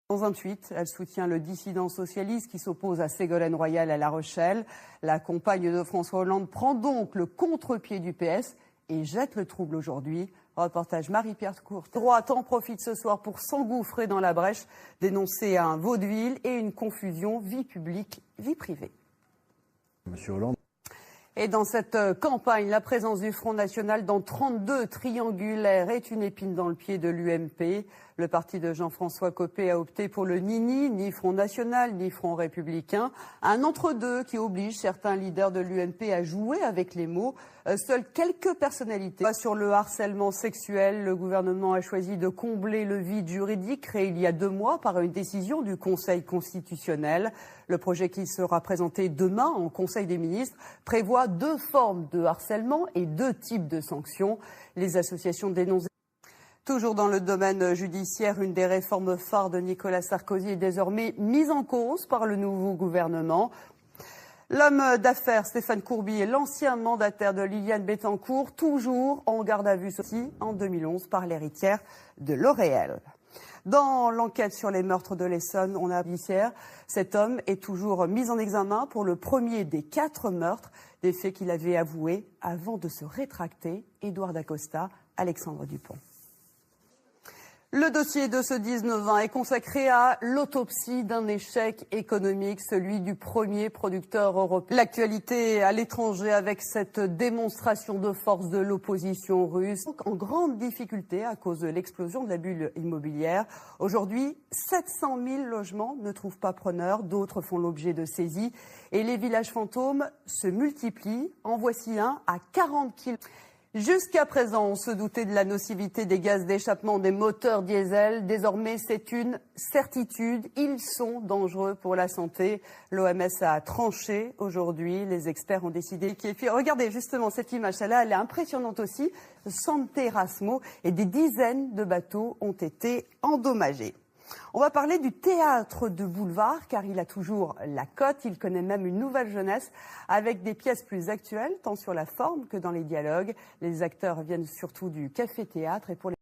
Dans un tweet, elle soutient le dissident socialiste qui s'oppose à Ségolène Royal à La Rochelle. La compagne de François Hollande prend donc le contre-pied du PS et jette le trouble aujourd'hui. Reportage Marie-Pierre Courte. Droite en profite ce soir pour s'engouffrer dans la brèche, dénoncer un vaudeville et une confusion vie publique, vie privée. Monsieur Hollande. Et dans cette campagne, la présence du Front National dans 32 triangulaires est une épine dans le pied de l'UMP. Le parti de Jean-François Copé a opté pour le ni Front National, ni Front Républicain. Un entre-deux qui oblige certains leaders de l'UMP à jouer avec les mots. Seules quelques personnalités. Sur le harcèlement sexuel, le gouvernement a choisi de combler le vide juridique créé il y a 2 mois par une décision du Conseil constitutionnel. Le projet qui sera présenté demain en Conseil des ministres prévoit 2 formes de harcèlement et 2 types de sanctions. Les associations dénoncent. Toujours dans le domaine judiciaire, une des réformes phares de Nicolas Sarkozy est désormais mise en cause par le nouveau gouvernement. L'homme d'affaires Stéphane Courby est l'ancien mandataire de Liliane Bettencourt, toujours en garde à vue aussi en 2011 par l'héritière de L'Oréal. Dans l'enquête sur les meurtres de l'Essonne, on a judiciaire. Cet homme est toujours mis en examen pour le premier des 4 meurtres, des faits qu'il avait avoués avant de se rétracter. Édouard Dacosta, Alexandre Dupont. Le dossier de ce 19-20 est consacré à l'autopsie d'un échec économique, celui du premier producteur européen. L'actualité à l'étranger avec cette démonstration de force de l'opposition russe, en grande difficulté à cause de l'explosion de la bulle immobilière. Aujourd'hui, 700 000 logements ne trouvent pas preneur, d'autres font l'objet de saisies et les villages fantômes se multiplient. En voici un à 40 km. Jusqu'à présent, on se doutait de la nocivité des gaz d'échappement des moteurs diesel. Désormais, c'est une certitude. Ils sont dangereux pour la santé. L'OMS a tranché aujourd'hui. Les experts ont décidé. Et puis, regardez justement cette image. Celle-là, elle est impressionnante aussi. Santerasmo et des dizaines de bateaux ont été endommagés. On va parler du théâtre de boulevard, car il a toujours la cote. Il connaît même une nouvelle jeunesse avec des pièces plus actuelles, tant sur la forme que dans les dialogues. Les acteurs viennent surtout du café-théâtre et pour les